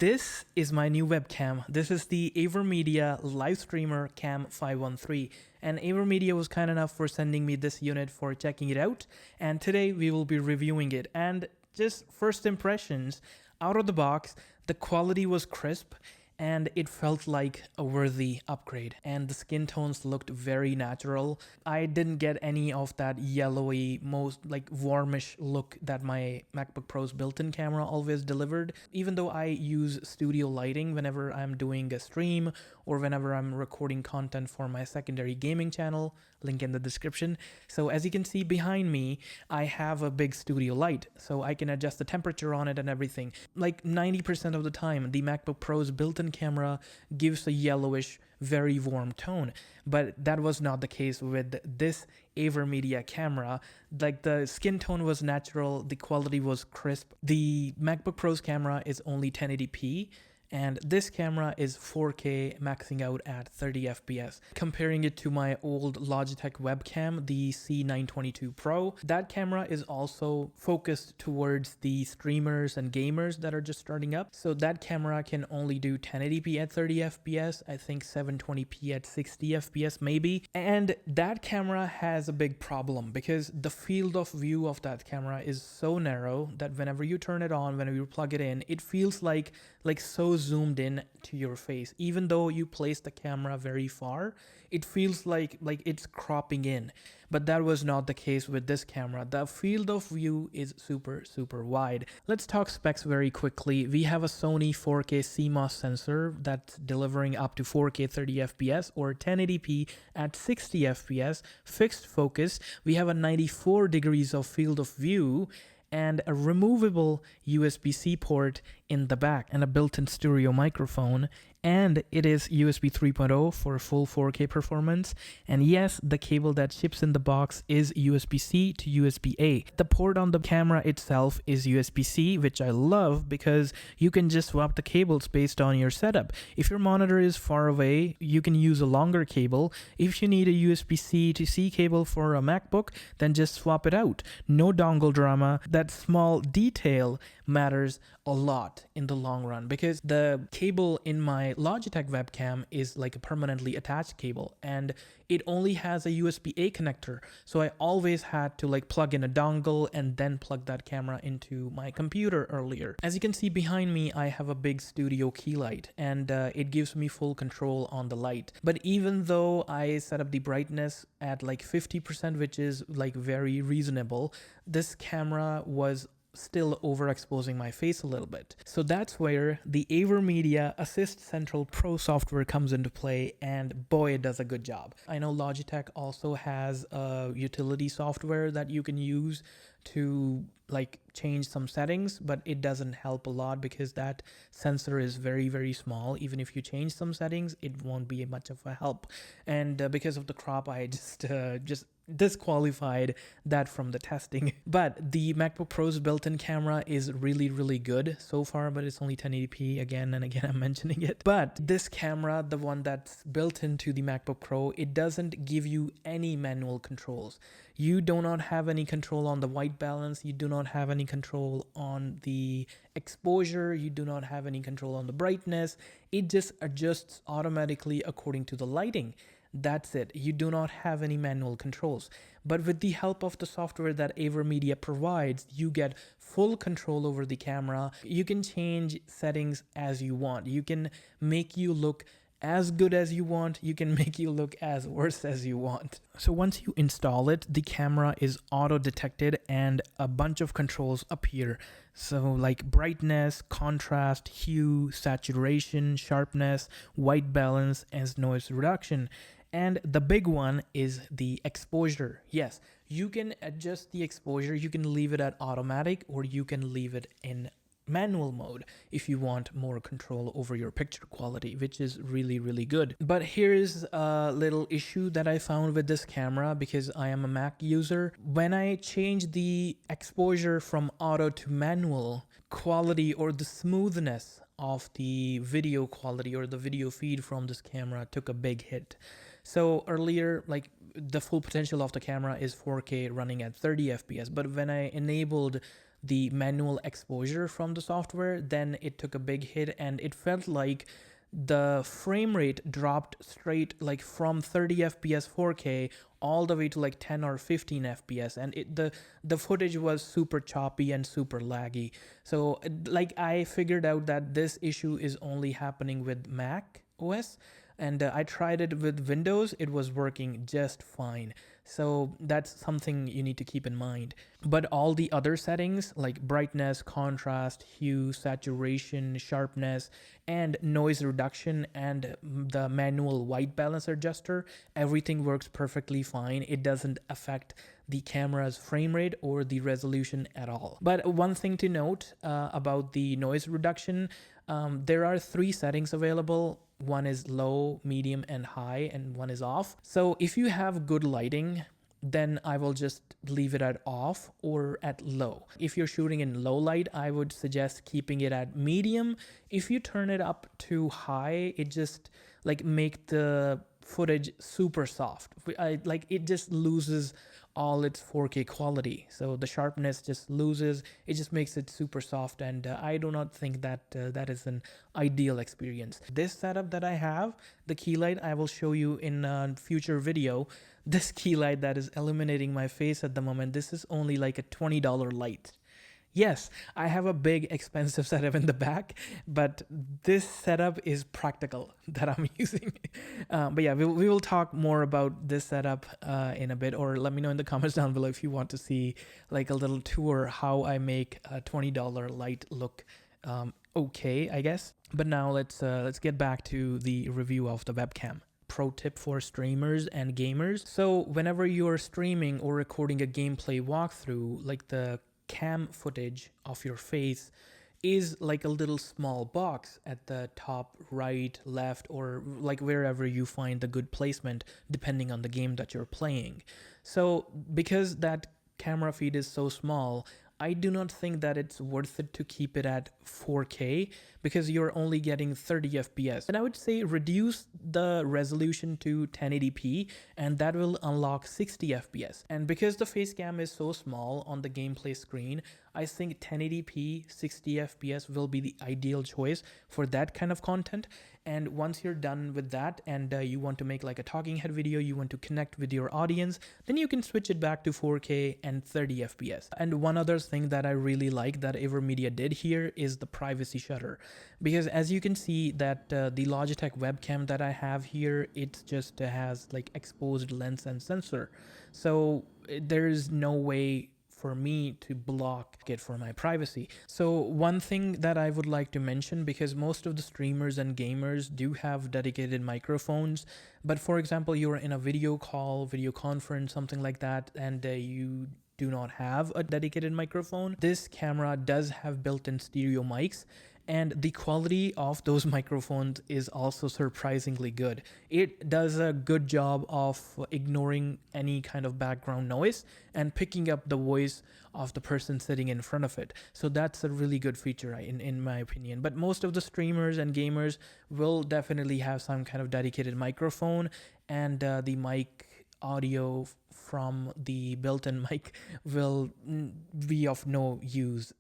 this is my new webcam. This is the AVerMedia Live Streamer Cam 513. And AVerMedia was kind enough for sending me this unit for checking it out. And today we will be reviewing it. And just first impressions, out of the box, the quality was crisp and it felt like a worthy upgrade. And the skin tones looked very natural. I didn't get any of that yellowy, most like warmish look that my MacBook Pro's built-in camera always delivered. Even though I use studio lighting whenever I'm doing a stream or whenever I'm recording content for my secondary gaming channel, link in the description. So as you can see behind me, I have a big studio light, so I can adjust the temperature on it and everything. Like 90% of the time, the MacBook Pro's built-in camera gives a yellowish, very warm tone, but that was not the case with this AVerMedia camera. Like the skin tone was natural, the quality was crisp. The MacBook Pro's camera is only 1080p, and this camera is 4K maxing out at 30 FPS. Comparing it to my old Logitech webcam, the C922 Pro, that camera is also focused towards the streamers and gamers that are just starting up. So that camera can only do 1080p at 30 FPS, I think 720p at 60 FPS maybe. And that camera has a big problem because the field of view of that camera is so narrow that whenever you turn it on, whenever you plug it in, it feels like so zoomed in to your face. Even though you place the camera very far, it feels like it's cropping in. But that was not the case with this camera. The field of view is super wide. Let's talk specs very quickly. We have a Sony 4K CMOS sensor that's delivering up to 4K 30 FPS or 1080p at 60 FPS. Fixed focus. We have a 94 degrees of field of view and a removable USB-C port in the back and a built-in stereo microphone, and it is USB 3.0 for full 4K performance. And yes, the cable that ships in the box is USB-C to USB-A. The port on the camera itself is USB-C, which I love because you can just swap the cables based on your setup. If your monitor is far away, you can use a longer cable. If you need a USB-C to C cable for a MacBook, then just swap it out. No dongle drama. That small detail matters a lot in the long run because the cable in my Logitech webcam is like a permanently attached cable and it only has a USB-A connector. So I always had to like plug in a dongle and then plug that camera into my computer earlier. As you can see behind me, I have a big studio key light and it gives me full control on the light. But even though I set up the brightness at like 50%, which is like very reasonable, this camera was still overexposing my face a little bit. So that's where the AVerMedia Assist Central Pro software comes into play, and boy, it does a good job. I know Logitech also has a utility software that you can use to like change some settings, but it doesn't help a lot because that sensor is very small. Even if you change some settings, it won't be much of a help. And because of the crop, I just disqualified that from the testing. But the MacBook Pro's built-in camera is really good so far, but it's only 1080p again and again I'm mentioning it. But this camera, the one that's built into the MacBook Pro, it doesn't give you any manual controls. You do not have any control on the white balance, you do not have any control on the exposure, you do not have any control on the brightness. It just adjusts automatically according to the lighting. That's it. You do not have any manual controls. But with the help of the software that AVerMedia provides, you get full control over the camera. You can change settings as you want. You can make you look as good as you want. You can make you look as worse as you want. So once you install it, the camera is auto detected and a bunch of controls appear. So like brightness, contrast, hue, saturation, sharpness, white balance, and noise reduction. And the big one is the exposure. Yes, you can adjust the exposure. You can leave it at automatic or you can leave it in manual mode if you want more control over your picture quality, which is really good. But here's a little issue that I found with this camera because I am a Mac user. When I change the exposure from auto to manual, quality or the smoothness of the video quality or the video feed from this camera took a big hit. So earlier, like the full potential of the camera is 4K running at 30 FPS, but when I enabled the manual exposure from the software, then it took a big hit, and it felt like the frame rate dropped straight, like from 30 fps 4K all the way to like 10 or 15 fps, and the footage was super choppy and super laggy. So like I figured out that this issue is only happening with Mac OS, and I tried it with Windows. It was working just fine. So that's something you need to keep in mind. But all the other settings like brightness, contrast, hue, saturation, sharpness, and noise reduction, and the manual white balance adjuster, everything works perfectly fine. It doesn't affect the camera's frame rate or the resolution at all. But one thing to note about the noise reduction, there are 3 settings available. One is low, medium, and high, and one is off. So if you have good lighting, then I will just leave it at off or at low. If you're shooting in low light, I would suggest keeping it at medium. If you turn it up to high, it just like make the footage super soft. It just loses all its 4K quality. So the sharpness just loses. It just makes it super soft, and I do not think that that is an ideal experience. This setup that I have, the key light, I will show you in a future video. This key light that is illuminating my face at the moment, this is only like a $20 light. Yes, I have a big expensive setup in the back, but this setup is practical that I'm using. But yeah, we will talk more about this setup in a bit, or let me know in the comments down below if you want to see like a little tour how I make a $20 light look okay, I guess. But now let's get back to the review of the webcam. Pro tip for streamers and gamers. So whenever you're streaming or recording a gameplay walkthrough, like the cam footage of your face is like a little small box at the top right, left, or like wherever you find the good placement depending on the game that you're playing. So because that camera feed is so small, I do not think that it's worth it to keep it at 4K because you're only getting 30 FPS. And I would say reduce the resolution to 1080p, and that will unlock 60 FPS. And because the face cam is so small on the gameplay screen, I think 1080p 60 FPS will be the ideal choice for that kind of content. And once you're done with that and you want to make like a talking head video, you want to connect with your audience, then you can switch it back to 4K and 30 FPS. And one other thing that I really like that AVerMedia did here is the privacy shutter. Because as you can see that the Logitech webcam that I have here, it just has like exposed lens and sensor. So there is no way for me to block it for my privacy. So one thing that I would like to mention, because most of the streamers and gamers do have dedicated microphones, but for example, you're in a video call, video conference, something like that, and you do not have a dedicated microphone, this camera does have built-in stereo mics, and the quality of those microphones is also surprisingly good. It does a good job of ignoring any kind of background noise and picking up the voice of the person sitting in front of it. So that's a really good feature in my opinion. But most of the streamers and gamers will definitely have some kind of dedicated microphone, and the mic audio from the built-in mic will be of no use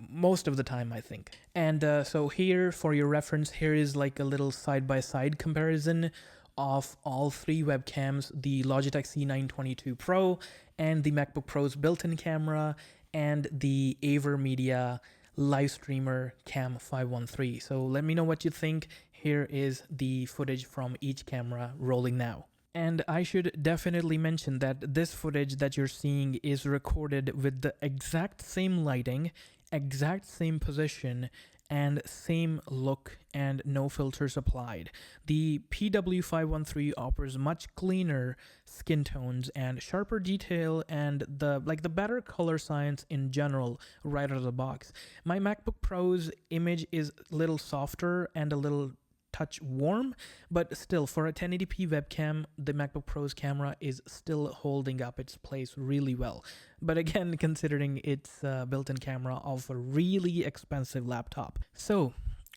most of the time, I think. And so here, for your reference, here is like a little side-by-side comparison of all 3 webcams, the Logitech C922 Pro and the MacBook Pro's built-in camera and the AVerMedia live streamer Cam 513. So let me know what you think. Here is the footage from each camera rolling now. And I should definitely mention that this footage that you're seeing is recorded with the exact same lighting, exact same position, and same look, and no filters applied. The PW513 offers much cleaner skin tones and sharper detail, and the better color science in general right out of the box. My MacBook Pro's image is a little softer and a little touch warm, but still for a 1080p webcam, the MacBook Pro's camera is still holding up its place really well. But again, considering it's a built-in camera of a really expensive laptop. So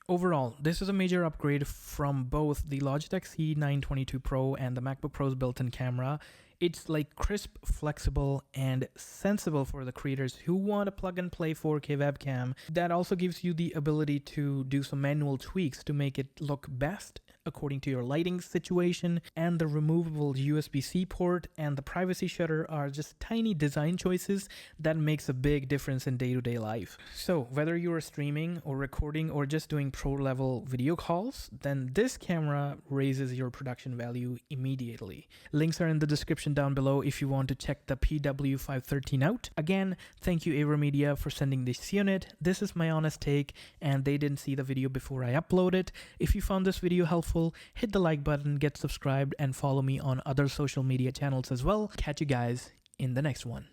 overall, this is a major upgrade from both the Logitech C922 Pro and the MacBook Pro's built-in camera. It's like crisp, flexible, and sensible for the creators who want a plug and play 4K webcam. That also gives you the ability to do some manual tweaks to make it look best according to your lighting situation, and the removable USB-C port and the privacy shutter are just tiny design choices that makes a big difference in day-to-day life. So whether you are streaming or recording or just doing pro-level video calls, then this camera raises your production value immediately. Links are in the description down below if you want to check the PW513 out. Again, thank you AVerMedia for sending this unit. This is my honest take, and they didn't see the video before I upload it. If you found this video helpful, hit the like button, get subscribed, and follow me on other social media channels as well. Catch you guys in the next one.